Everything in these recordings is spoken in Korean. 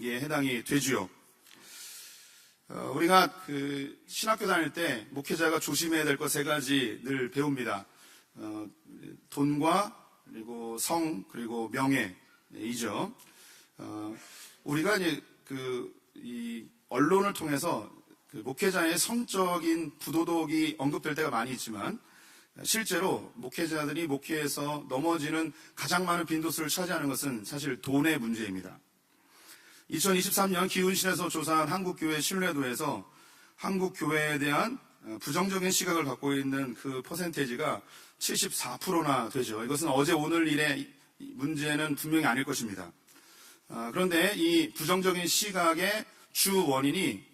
여기에 해당이 되지요. 우리가 신학교 다닐 때 목회자가 조심해야 될 것 세 가지 늘 배웁니다. 돈과 그리고 성 그리고 명예이죠. 우리가 이제 이 언론을 통해서 목회자의 성적인 부도덕이 언급될 때가 많이 있지만 실제로 목회자들이 목회에서 넘어지는 가장 많은 빈도수를 차지하는 것은 사실 돈의 문제입니다. 2023년 기훈실에서 조사한 한국교회 신뢰도에서 한국교회에 대한 부정적인 시각을 갖고 있는 그 퍼센테이지가 74%나 되죠. 이것은 어제 오늘 일의 문제는 분명히 아닐 것입니다. 그런데 이 부정적인 시각의 주 원인이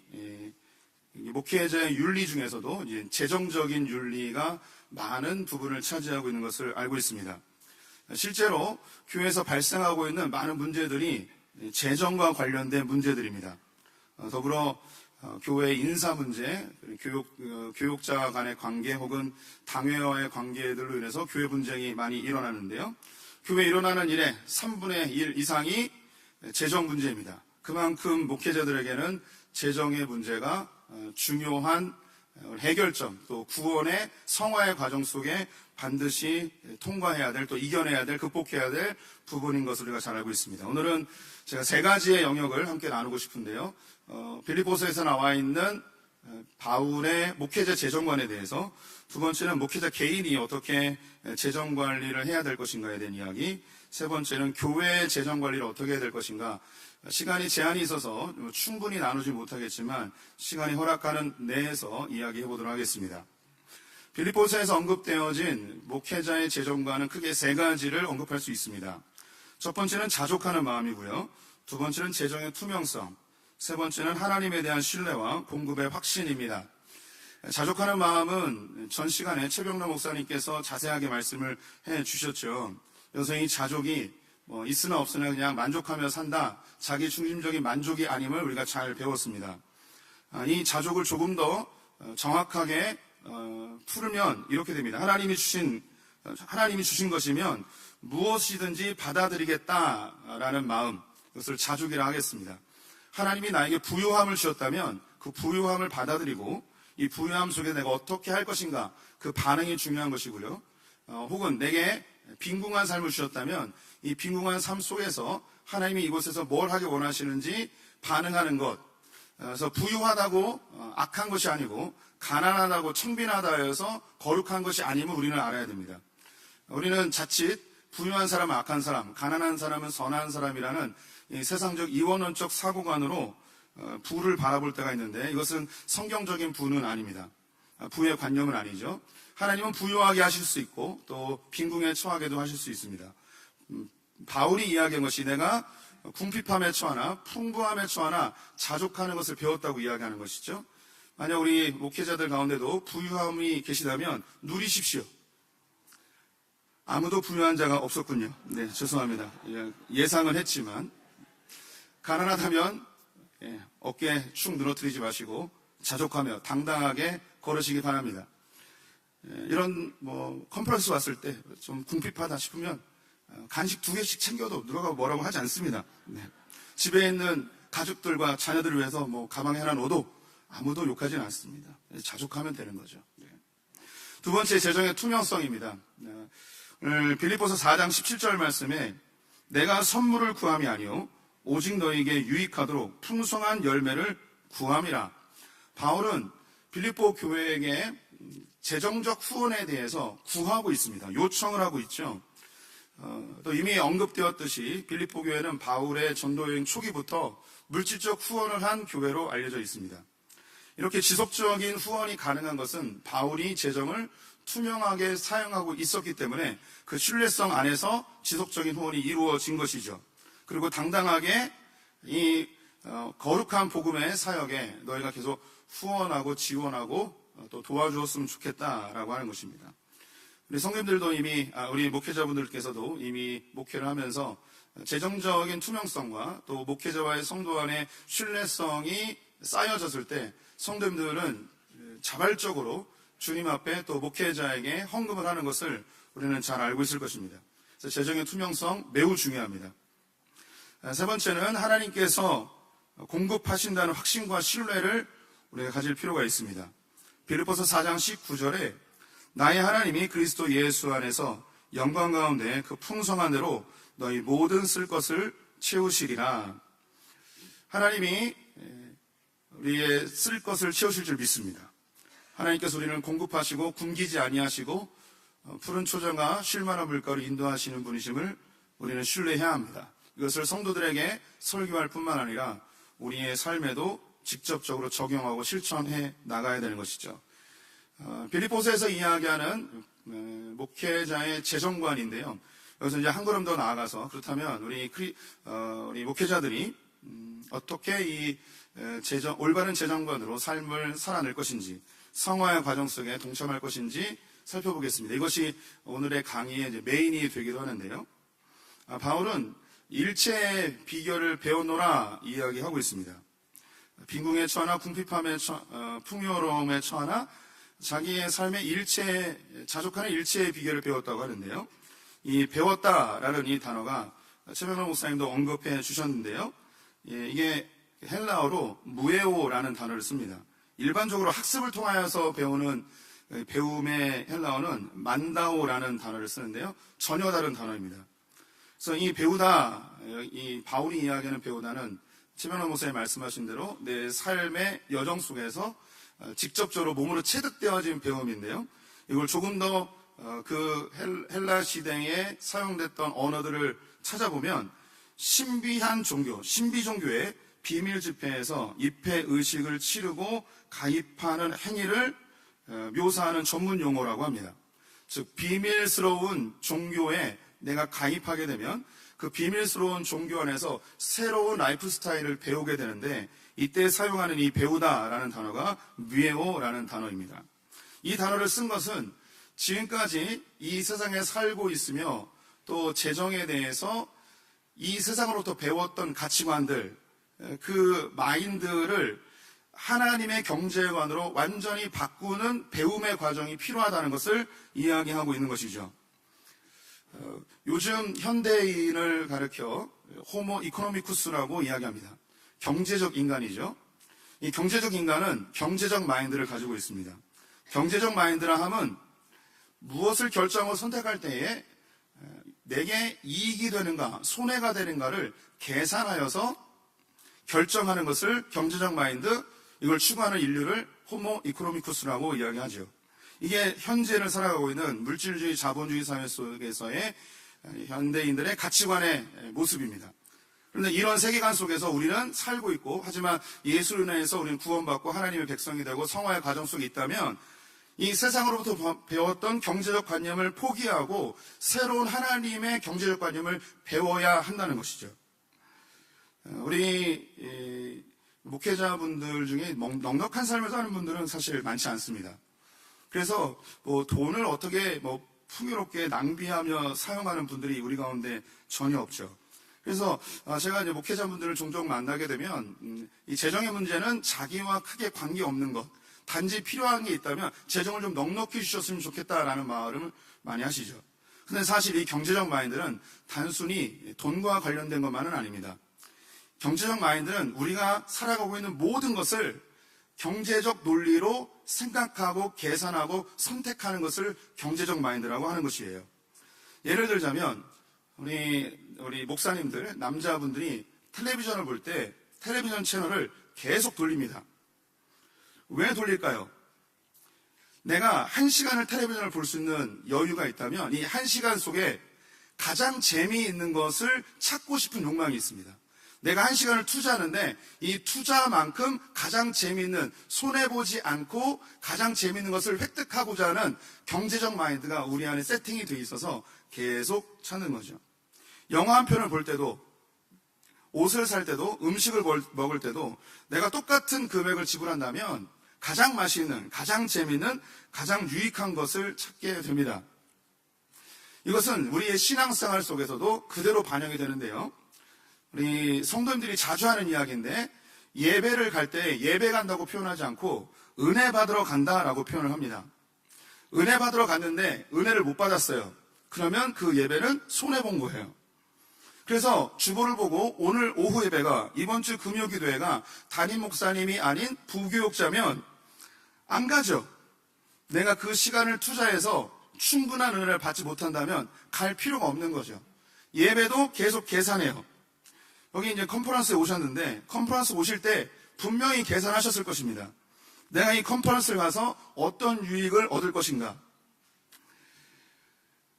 목회자의 윤리 중에서도 이제 재정적인 윤리가 많은 부분을 차지하고 있는 것을 알고 있습니다. 실제로 교회에서 발생하고 있는 많은 문제들이 재정과 관련된 문제들입니다. 더불어 교회 인사 문제, 교육자 간의 관계 혹은 당회와의 관계들로 인해서 교회 분쟁이 많이 일어나는데요. 교회에 일어나는 일의 3분의 1 이상이 재정 문제입니다. 그만큼 목회자들에게는 재정의 문제가 중요한 해결점, 또 구원의 성화의 과정 속에 반드시 통과해야 될, 또 이겨내야 될, 극복해야 될 부분인 것을 우리가 잘 알고 있습니다. 오늘은 제가 세 가지의 영역을 함께 나누고 싶은데요. 빌립보서에서 나와 있는 바울의 목회자 재정관에 대해서, 두 번째는 목회자 개인이 어떻게 재정관리를 해야 될 것인가에 대한 이야기, 세 번째는 교회의 재정관리를 어떻게 해야 될 것인가. 시간이 제한이 있어서 충분히 나누지 못하겠지만 시간이 허락하는 내에서 이야기해 보도록 하겠습니다. 빌립보서에서 언급되어진 목회자의 재정관은 크게 세 가지를 언급할 수 있습니다. 첫 번째는 자족하는 마음이고요. 두 번째는 재정의 투명성, 세 번째는 하나님에 대한 신뢰와 공급의 확신입니다. 자족하는 마음은 전 시간에 최병남 목사님께서 자세하게 말씀을 해 주셨죠. 그래서 이 자족이 있으나 없으나 그냥 만족하며 산다, 자기 중심적인 만족이 아님을 우리가 잘 배웠습니다. 이 자족을 조금 더 정확하게 풀면 이렇게 됩니다. 하나님이 주신 것이면 무엇이든지 받아들이겠다라는 마음, 그것을 자족이라 하겠습니다. 하나님이 나에게 부요함을 주셨다면 그 부요함을 받아들이고 이 부요함 속에 내가 어떻게 할 것인가, 그 반응이 중요한 것이고요. 혹은 내게 빈궁한 삶을 주셨다면 이 빈궁한 삶 속에서 하나님이 이곳에서 뭘 하기 원하시는지 반응하는 것. 그래서 부유하다고 악한 것이 아니고 가난하다고 청빈하다 해서 거룩한 것이 아님을 우리는 알아야 됩니다. 우리는 자칫 부유한 사람은 악한 사람, 가난한 사람은 선한 사람이라는 이 세상적 이원론적 사고관으로 부를 바라볼 때가 있는데 이것은 성경적인 부는 아닙니다. 부의 관념은 아니죠. 하나님은 부유하게 하실 수 있고 또 빈궁에 처하게도 하실 수 있습니다. 바울이 이야기한 것이 내가 궁핍함에 처하나 풍부함에 처하나 자족하는 것을 배웠다고 이야기하는 것이죠. 만약 우리 목회자들 가운데도 부유함이 계시다면 누리십시오. 아무도 부유한 자가 없었군요. 네, 죄송합니다. 예상은 했지만 가난하다면 어깨에 축 늘어뜨리지 마시고 자족하며 당당하게 걸으시기 바랍니다. 이런 컨퍼런스 왔을 때 좀 궁핍하다 싶으면 간식 2개씩 챙겨도 누가 뭐라고 하지 않습니다. 네. 집에 있는 가족들과 자녀들을 위해서 가방에 하나 넣어도 아무도 욕하지는 않습니다. 자족하면 되는 거죠. 네. 두 번째, 재정의 투명성입니다. 오늘 빌립보서 4장 17절 말씀에 내가 선물을 구함이 아니요 오직 너에게 유익하도록 풍성한 열매를 구함이라. 바울은 빌립보 교회에게 재정적 후원에 대해서 구하고 있습니다. 요청을 하고 있죠. 또 이미 언급되었듯이 빌립보 교회는 바울의 전도여행 초기부터 물질적 후원을 한 교회로 알려져 있습니다. 이렇게 지속적인 후원이 가능한 것은 바울이 재정을 투명하게 사용하고 있었기 때문에 그 신뢰성 안에서 지속적인 후원이 이루어진 것이죠. 그리고 당당하게 이 거룩한 복음의 사역에 너희가 계속 후원하고 지원하고 또 도와주었으면 좋겠다라고 하는 것입니다. 우리 성도님들도 이미 우리 목회자분들께서도 이미 목회를 하면서 재정적인 투명성과 또 목회자와의 성도 간의 신뢰성이 쌓여졌을 때 성도님들은 자발적으로 주님 앞에 또 목회자에게 헌금을 하는 것을 우리는 잘 알고 있을 것입니다. 그래서 재정의 투명성 매우 중요합니다. 세 번째는 하나님께서 공급하신다는 확신과 신뢰를 우리가 가질 필요가 있습니다. 빌립보서 4장 19절에 나의 하나님이 그리스도 예수 안에서 영광 가운데 그 풍성한 대로 너희 모든 쓸 것을 채우시리라. 하나님이 우리의 쓸 것을 채우실 줄 믿습니다. 하나님께서 우리를 공급하시고 굶기지 아니하시고 푸른 초장과 쉴만한 물가로 인도하시는 분이심을 우리는 신뢰해야 합니다. 이것을 성도들에게 설교할 뿐만 아니라 우리의 삶에도 직접적으로 적용하고 실천해 나가야 되는 것이죠. 빌립보서에서 이야기하는 목회자의 재정관인데요. 여기서 이제 한 걸음 더 나아가서 그렇다면 우리 목회자들이 어떻게 이 올바른 재정관으로 삶을 살아낼 것인지, 성화의 과정 속에 동참할 것인지 살펴보겠습니다. 이것이 오늘의 강의의 이제 메인이 되기도 하는데요. 바울은 일체의 비결을 배워노라 이야기하고 있습니다. 빈궁에 처하나 궁핍함에 풍요로움에 처하나 자기의 삶의 자족하는 일체의 비결을 배웠다고 하는데요. 이 배웠다라는 이 단어가 최병로 목사님도 언급해 주셨는데요. 이게 헬라어로 무에오라는 단어를 씁니다. 일반적으로 학습을 통하여서 배우는 배움의 헬라어는 만다오라는 단어를 쓰는데요. 전혀 다른 단어입니다. 그래서 이 배우다, 이 바울이 이야기하는 배우다는 최병로 목사님 말씀하신 대로 내 삶의 여정 속에서 직접적으로 몸으로 체득되어진 배움인데요. 이걸 조금 더 그 헬라 시대에 사용됐던 언어들을 찾아보면 신비한 종교, 신비 종교의 비밀 집회에서 입회 의식을 치르고 가입하는 행위를 묘사하는 전문 용어라고 합니다. 즉 비밀스러운 종교에 내가 가입하게 되면 그 비밀스러운 종교 안에서 새로운 라이프 스타일을 배우게 되는데 이때 사용하는 이 배우다라는 단어가 뮤에오라는 단어입니다. 이 단어를 쓴 것은 지금까지 이 세상에 살고 있으며 또 재정에 대해서 이 세상으로부터 배웠던 가치관들, 그 마인드를 하나님의 경제관으로 완전히 바꾸는 배움의 과정이 필요하다는 것을 이야기하고 있는 것이죠. 요즘 현대인을 가리켜 호모 이코노미쿠스라고 이야기합니다. 경제적 인간이죠. 이 경제적 인간은 경제적 마인드를 가지고 있습니다. 경제적 마인드라 함은 무엇을 결정하고 선택할 때에 내게 이익이 되는가, 손해가 되는가를 계산하여서 결정하는 것을 경제적 마인드, 이걸 추구하는 인류를 호모 이코노미쿠스라고 이야기하죠. 이게 현재를 살아가고 있는 물질주의 자본주의 사회 속에서의 현대인들의 가치관의 모습입니다. 그런데 이런 세계관 속에서 우리는 살고 있고, 하지만 예수로 인해서 우리는 구원받고 하나님의 백성이 되고 성화의 과정 속에 있다면 이 세상으로부터 배웠던 경제적 관념을 포기하고 새로운 하나님의 경제적 관념을 배워야 한다는 것이죠. 우리 목회자분들 중에 넉넉한 삶을 사는 분들은 사실 많지 않습니다. 그래서 돈을 어떻게 풍요롭게 낭비하며 사용하는 분들이 우리 가운데 전혀 없죠. 그래서 제가 이제 목회자분들을 종종 만나게 되면 이 재정의 문제는 자기와 크게 관계없는 것, 단지 필요한 게 있다면 재정을 좀 넉넉히 주셨으면 좋겠다라는 말을 많이 하시죠. 근데 사실 이 경제적 마인드는 단순히 돈과 관련된 것만은 아닙니다. 경제적 마인드는 우리가 살아가고 있는 모든 것을 경제적 논리로 생각하고 계산하고 선택하는 것을 경제적 마인드라고 하는 것이에요. 예를 들자면 우리 목사님들, 남자분들이 텔레비전을 볼 때 텔레비전 채널을 계속 돌립니다. 왜 돌릴까요? 내가 1시간을 텔레비전을 볼 수 있는 여유가 있다면 이 1시간 속에 가장 재미있는 것을 찾고 싶은 욕망이 있습니다. 내가 1시간을 투자하는데 이 투자만큼 가장 재미있는, 손해보지 않고 가장 재미있는 것을 획득하고자 하는 경제적 마인드가 우리 안에 세팅이 되어 있어서 계속 찾는 거죠. 영화 한 편을 볼 때도, 옷을 살 때도, 음식을 먹을 때도 내가 똑같은 금액을 지불한다면 가장 맛있는, 가장 재미있는, 가장 유익한 것을 찾게 됩니다. 이것은 우리의 신앙생활 속에서도 그대로 반영이 되는데요. 우리 성도님들이 자주 하는 이야기인데 예배를 갈 때 예배 간다고 표현하지 않고 은혜 받으러 간다라고 표현을 합니다. 은혜 받으러 갔는데 은혜를 못 받았어요. 그러면 그 예배는 손해본 거예요. 그래서 주보를 보고 오늘 오후 예배가, 이번 주 금요 기도회가 담임 목사님이 아닌 부교육자면 안 가죠. 내가 그 시간을 투자해서 충분한 은혜를 받지 못한다면 갈 필요가 없는 거죠. 예배도 계속 계산해요. 여기 이제 컨퍼런스에 오셨는데, 컨퍼런스 오실 때 분명히 계산하셨을 것입니다. 내가 이 컨퍼런스를 가서 어떤 유익을 얻을 것인가.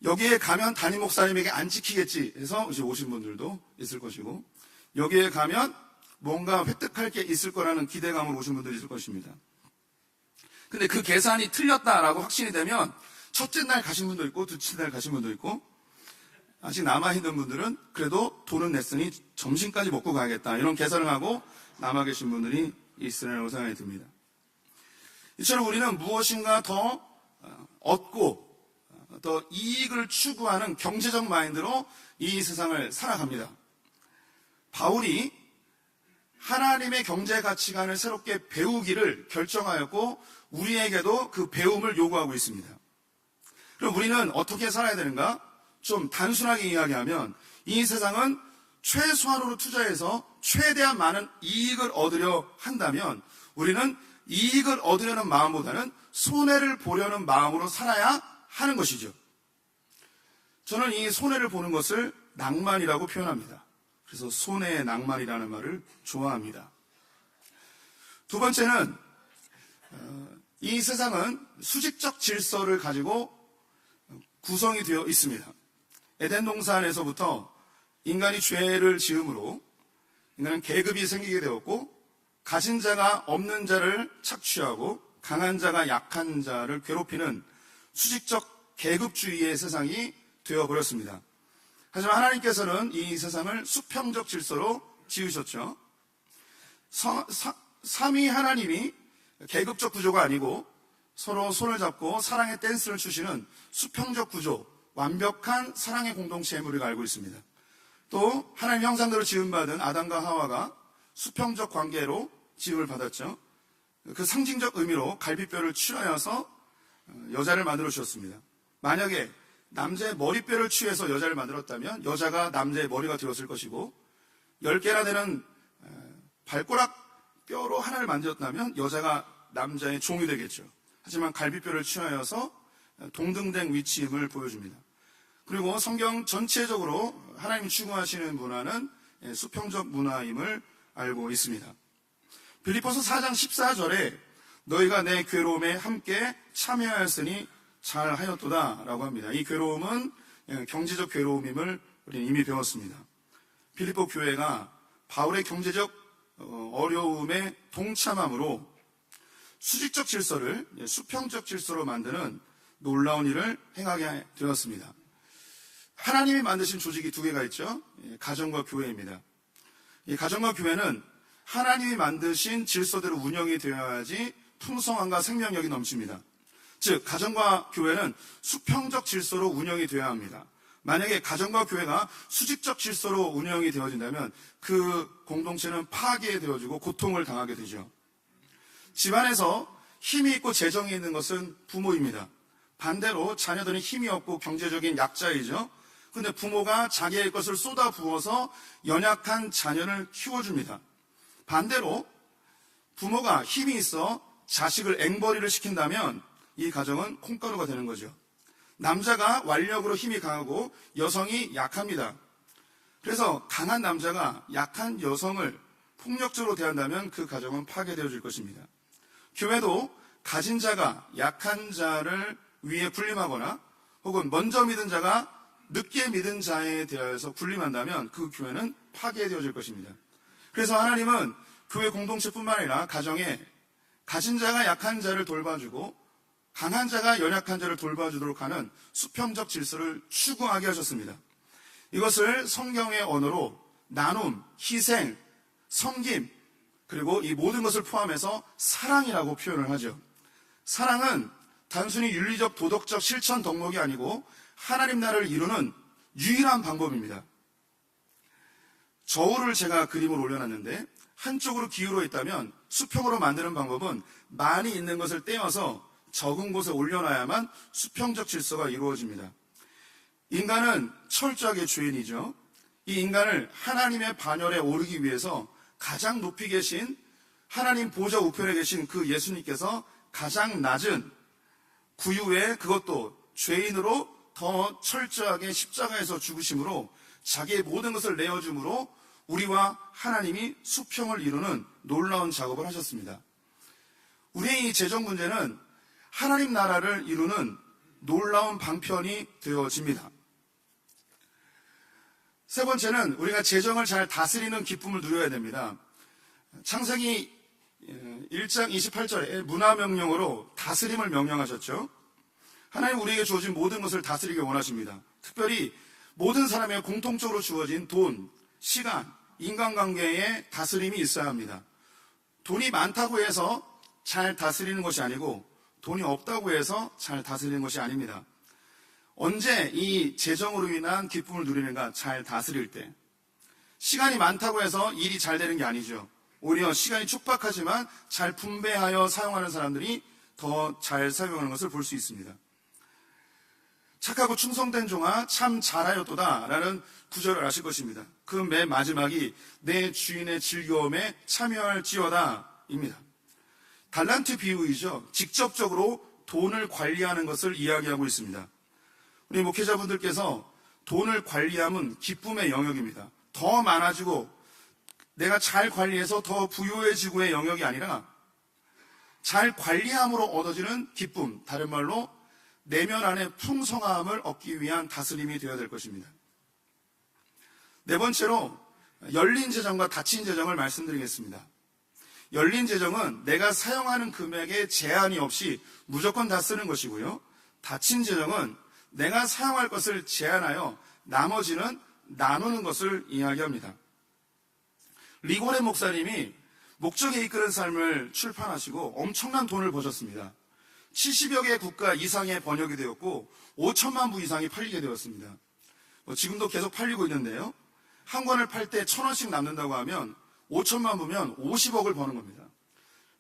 여기에 가면 담임 목사님에게 안 지키겠지 해서 이제 오신 분들도 있을 것이고, 여기에 가면 뭔가 획득할 게 있을 거라는 기대감으로 오신 분들이 있을 것입니다. 근데 그 계산이 틀렸다라고 확신이 되면 첫째 날 가신 분도 있고 둘째 날 가신 분도 있고, 아직 남아있는 분들은 그래도 돈은 냈으니 점심까지 먹고 가야겠다 이런 계산을 하고 남아 계신 분들이 있으리라고 생각이 듭니다. 이처럼 우리는 무엇인가 더 얻고 더 이익을 추구하는 경제적 마인드로 이 세상을 살아갑니다. 바울이 하나님의 경제 가치관을 새롭게 배우기를 결정하였고 우리에게도 그 배움을 요구하고 있습니다. 그럼 우리는 어떻게 살아야 되는가? 좀 단순하게 이야기하면 이 세상은 최소한으로 투자해서 최대한 많은 이익을 얻으려 한다면 우리는 이익을 얻으려는 마음보다는 손해를 보려는 마음으로 살아야 하는 것이죠. 저는 이 손해를 보는 것을 낭만이라고 표현합니다. 그래서 손해의 낭만이라는 말을 좋아합니다. 두 번째는 이 세상은 수직적 질서를 가지고 구성이 되어 있습니다. 에덴 동산에서부터 인간이 죄를 지음으로 인간은 계급이 생기게 되었고, 가진 자가 없는 자를 착취하고 강한 자가 약한 자를 괴롭히는 수직적 계급주의의 세상이 되어버렸습니다. 하지만 하나님께서는 이 세상을 수평적 질서로 지으셨죠. 삼위 하나님이 계급적 구조가 아니고 서로 손을 잡고 사랑의 댄스를 추시는 수평적 구조, 완벽한 사랑의 공동체임을 우리가 알고 있습니다. 또 하나님 형상대로 지음받은 아담과 하와가 수평적 관계로 지음을 받았죠. 그 상징적 의미로 갈비뼈를 취하여서 여자를 만들어 주셨습니다. 만약에 남자의 머리뼈를 취해서 여자를 만들었다면 여자가 남자의 머리가 되었을 것이고, 10개나 되는 발가락 뼈로 하나를 만들었다면 여자가 남자의 종이 되겠죠. 하지만 갈비뼈를 취하여서 동등된 위치임을 보여줍니다. 그리고 성경 전체적으로 하나님이 추구하시는 문화는 수평적 문화임을 알고 있습니다. 빌립보서 4장 14절에 너희가 내 괴로움에 함께 참여하였으니 잘하였도다 라고 합니다. 이 괴로움은 경제적 괴로움임을 우리는 이미 배웠습니다. 빌립보 교회가 바울의 경제적 어려움에 동참함으로 수직적 질서를 수평적 질서로 만드는 놀라운 일을 행하게 되었습니다. 하나님이 만드신 조직이 두 개가 있죠. 가정과 교회입니다. 이 가정과 교회는 하나님이 만드신 질서대로 운영이 되어야지 풍성함과 생명력이 넘칩니다. 즉 가정과 교회는 수평적 질서로 운영이 되어야 합니다. 만약에 가정과 교회가 수직적 질서로 운영이 되어진다면 그 공동체는 파괴되어지고 고통을 당하게 되죠. 집안에서 힘이 있고 재정이 있는 것은 부모입니다. 반대로 자녀들은 힘이 없고 경제적인 약자이죠. 그런데 부모가 자기의 것을 쏟아 부어서 연약한 자녀를 키워줍니다. 반대로 부모가 힘이 있어 자식을 앵벌이를 시킨다면 이 가정은 콩가루가 되는 거죠. 남자가 완력으로 힘이 강하고 여성이 약합니다. 그래서 강한 남자가 약한 여성을 폭력적으로 대한다면 그 가정은 파괴되어질 것입니다. 교회도 가진 자가 약한 자를 위에 군림하거나 혹은 먼저 믿은 자가 늦게 믿은 자에 대하여서 군림한다면 그 교회는 파괴되어질 것입니다. 그래서 하나님은 교회 공동체뿐만 아니라 가정에 가진 자가 약한 자를 돌봐주고 강한 자가 연약한 자를 돌봐주도록 하는 수평적 질서를 추구하게 하셨습니다. 이것을 성경의 언어로 나눔, 희생, 섬김, 그리고 이 모든 것을 포함해서 사랑이라고 표현을 하죠. 사랑은 단순히 윤리적, 도덕적 실천 덕목이 아니고 하나님 나라를 이루는 유일한 방법입니다. 저울을 제가 그림으로 올려놨는데 한쪽으로 기울어 있다면 수평으로 만드는 방법은 많이 있는 것을 떼어서 적은 곳에 올려놔야만 수평적 질서가 이루어집니다. 인간은 철저하게 죄인이죠. 이 인간을 하나님의 반열에 오르기 위해서 가장 높이 계신 하나님 보좌 우편에 계신 그 예수님께서 가장 낮은 구유에, 그것도 죄인으로 더 철저하게 십자가에서 죽으심으로 자기의 모든 것을 내어줌으로 우리와 하나님이 수평을 이루는 놀라운 작업을 하셨습니다. 우리의 이 재정 문제는 하나님 나라를 이루는 놀라운 방편이 되어집니다. 세 번째는 우리가 재정을 잘 다스리는 기쁨을 누려야 됩니다. 창세기 1장 28절에 문화명령으로 다스림을 명령하셨죠. 하나님 우리에게 주어진 모든 것을 다스리기 원하십니다. 특별히 모든 사람의 공통적으로 주어진 돈, 시간, 인간관계에 다스림이 있어야 합니다. 돈이 많다고 해서 잘 다스리는 것이 아니고 돈이 없다고 해서 잘 다스리는 것이 아닙니다. 언제 이 재정으로 인한 기쁨을 누리는가? 잘 다스릴 때. 시간이 많다고 해서 일이 잘 되는 게 아니죠. 오히려 시간이 촉박하지만 잘 분배하여 사용하는 사람들이 더 잘 사용하는 것을 볼 수 있습니다. 착하고 충성된 종아 참 잘하였도다 라는 구절을 아실 것입니다. 그 맨 마지막이 내 주인의 즐거움에 참여할지어다 입니다. 달란트 비유이죠. 직접적으로 돈을 관리하는 것을 이야기하고 있습니다. 우리 목회자분들께서 돈을 관리함은 기쁨의 영역입니다. 더 많아지고 내가 잘 관리해서 더 부유해지고의 영역이 아니라 잘 관리함으로 얻어지는 기쁨, 다른 말로 내면 안에 풍성함을 얻기 위한 다스림이 되어야 될 것입니다. 네 번째로 열린 재정과 닫힌 재정을 말씀드리겠습니다. 열린 재정은 내가 사용하는 금액에 제한이 없이 무조건 다 쓰는 것이고요. 닫힌 재정은 내가 사용할 것을 제한하여 나머지는 나누는 것을 이야기합니다. 리고레 목사님이 목적에 이끄는 삶을 출판하시고 엄청난 돈을 버셨습니다. 70여 개 국가 이상의 번역이 되었고 5천만 부 이상이 팔리게 되었습니다. 지금도 계속 팔리고 있는데요. 한 권을 팔 때 1,000원씩 남는다고 하면 5천만 부면 50억을 버는 겁니다.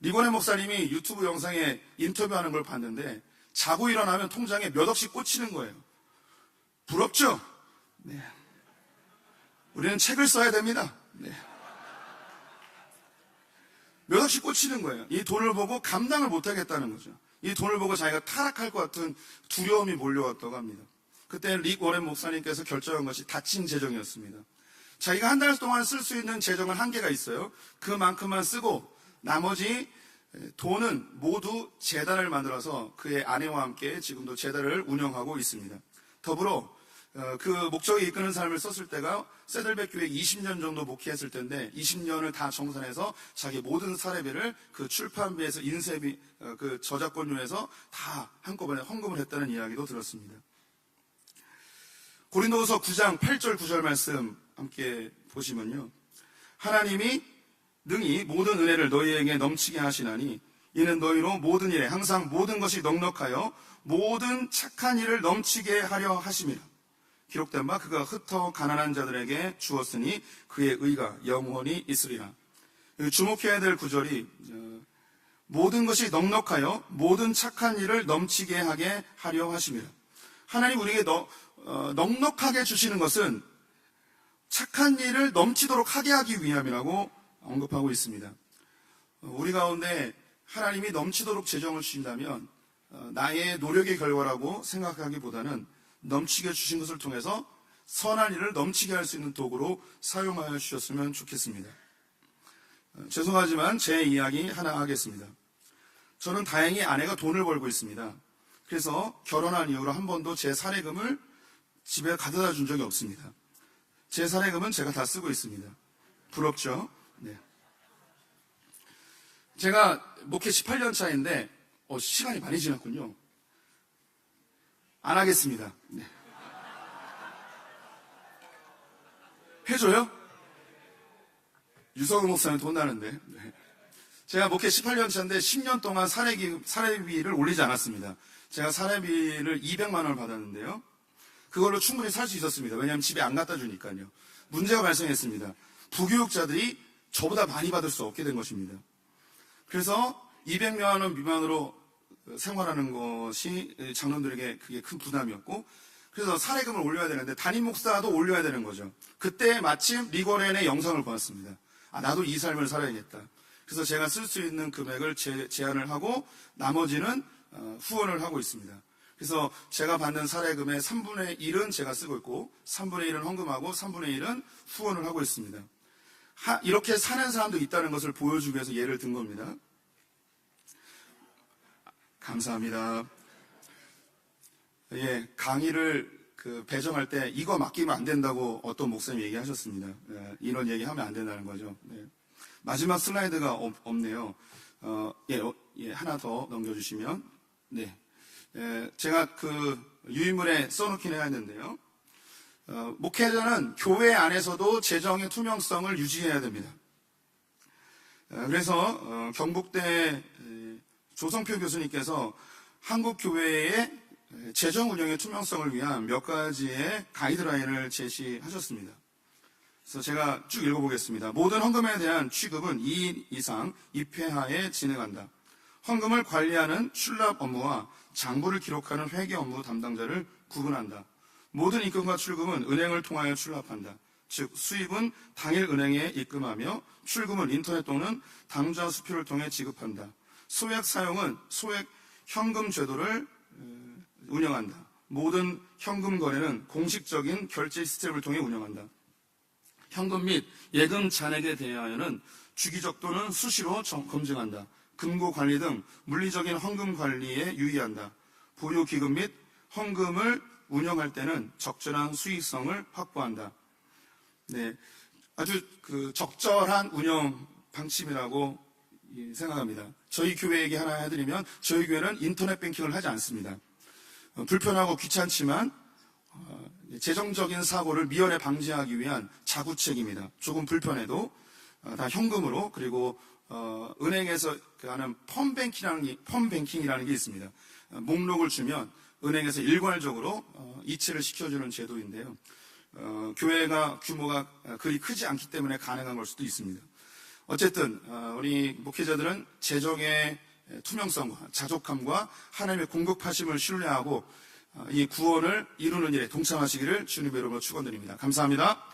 리고레 목사님이 유튜브 영상에 인터뷰하는 걸 봤는데 자고 일어나면 통장에 몇 억씩 꽂히는 거예요. 부럽죠? 네. 우리는 책을 써야 됩니다. 네. 몇 억씩 꽂히는 거예요. 이 돈을 보고 감당을 못하겠다는 거죠. 이 돈을 보고 자기가 타락할 것 같은 두려움이 몰려왔다고 합니다. 그때 릭 워렌 목사님께서 결정한 것이 닫힌 재정이었습니다. 자기가 한 달 동안 쓸 수 있는 재정은 한계가 있어요. 그만큼만 쓰고 나머지 돈은 모두 재단을 만들어서 그의 아내와 함께 지금도 재단을 운영하고 있습니다. 더불어 그 목적에 이끄는 삶을 썼을 때가 세들백 교회 20년 정도 목회했을 텐데 20년을 다 정산해서 자기 모든 사례비를 그 출판비에서 인쇄비, 그 저작권료에서 다 한꺼번에 헌금을 했다는 이야기도 들었습니다. 고린도후서 9장 8절 9절 말씀 함께 보시면요. 하나님이 능히 모든 은혜를 너희에게 넘치게 하시나니 이는 너희로 모든 일에 항상 모든 것이 넉넉하여 모든 착한 일을 넘치게 하려 하심이라. 기록된 바 그가 흩어 가난한 자들에게 주었으니 그의 의가 영원히 있으리라. 주목해야 될 구절이 모든 것이 넉넉하여 모든 착한 일을 넘치게 하게 하려 하심이라. 하나님 우리에게 넉넉하게 주시는 것은 착한 일을 넘치도록 하게 하기 위함이라고 언급하고 있습니다. 우리 가운데 하나님이 넘치도록 재정을 주신다면 나의 노력의 결과라고 생각하기보다는 넘치게 주신 것을 통해서 선한 일을 넘치게 할 수 있는 도구로 사용하여 주셨으면 좋겠습니다. 죄송하지만 제 이야기 하나 하겠습니다. 저는 다행히 아내가 돈을 벌고 있습니다. 그래서 결혼한 이후로 한 번도 제 사례금을 집에 가져다 준 적이 없습니다. 제 사례금은 제가 다 쓰고 있습니다. 부럽죠? 네. 제가 목회 18년 차인데 시간이 많이 지났군요. 안 하겠습니다. 네. 해줘요? 유성은 목사님 돈 나는데. 네. 제가 목회 18년 차인데 10년 동안 사례비를 올리지 않았습니다. 제가 사례비를 200만 원을 받았는데요. 그걸로 충분히 살 수 있었습니다. 왜냐하면 집에 안 갖다 주니까요. 문제가 발생했습니다. 부교육자들이 저보다 많이 받을 수 없게 된 것입니다. 그래서 200만 원 미만으로 생활하는 것이 장로들에게 그게 큰 부담이었고, 그래서 사례금을 올려야 되는데 담임 목사도 올려야 되는 거죠. 그때 마침 리거렌의 영상을 보았습니다. 나도 이 삶을 살아야겠다. 그래서 제가 쓸 수 있는 금액을 제한을 하고 나머지는 후원을 하고 있습니다. 그래서 제가 받는 사례금의 3분의 1은 제가 쓰고 있고 3분의 1은 헌금하고 3분의 1은 후원을 하고 있습니다. 이렇게 사는 사람도 있다는 것을 보여주기 위해서 예를 든 겁니다. 감사합니다. 예, 강의를 배정할 때 이거 맡기면 안 된다고 어떤 목사님이 얘기하셨습니다. 예, 이런 얘기하면 안 된다는 거죠. 네. 마지막 슬라이드가 없네요. 하나 더 넘겨주시면. 네. 제가 유인물에 써놓긴 해야 했는데요. 목회자는 교회 안에서도 재정의 투명성을 유지해야 됩니다. 그래서 경북대 조성표 교수님께서 한국 교회의 재정 운영의 투명성을 위한 몇 가지의 가이드라인을 제시하셨습니다. 그래서 제가 쭉 읽어보겠습니다. 모든 헌금에 대한 취급은 2인 이상 입회하에 진행한다. 헌금을 관리하는 출납 업무와 장부를 기록하는 회계 업무 담당자를 구분한다. 모든 입금과 출금은 은행을 통하여 출납한다. 즉 수입은 당일 은행에 입금하며 출금은 인터넷 또는 당좌 수표를 통해 지급한다. 소액 사용은 소액 현금 제도를 운영한다. 모든 현금 거래는 공식적인 결제 시스템을 통해 운영한다. 현금 및 예금 잔액에 대하여는 주기적 또는 수시로 검증한다. 금고 관리 등 물리적인 헌금 관리에 유의한다. 보유 기금 및 헌금을 운영할 때는 적절한 수익성을 확보한다. 네, 아주 적절한 운영 방침이라고 생각합니다. 저희 교회 얘기 하나 해드리면 저희 교회는 인터넷 뱅킹을 하지 않습니다. 불편하고 귀찮지만 재정적인 사고를 미연에 방지하기 위한 자구책입니다. 조금 불편해도 다 현금으로 그리고 은행에서 하는 펌뱅킹이라는 게 있습니다. 목록을 주면 은행에서 일괄적으로 이체를 시켜주는 제도인데요. 교회가 규모가 그리 크지 않기 때문에 가능한 걸 수도 있습니다. 어쨌든 우리 목회자들은 재정의 투명성과 자족함과 하나님의 공급하심을 신뢰하고 이 구원을 이루는 일에 동참하시기를 주님의 이름으로 축원드립니다. 감사합니다.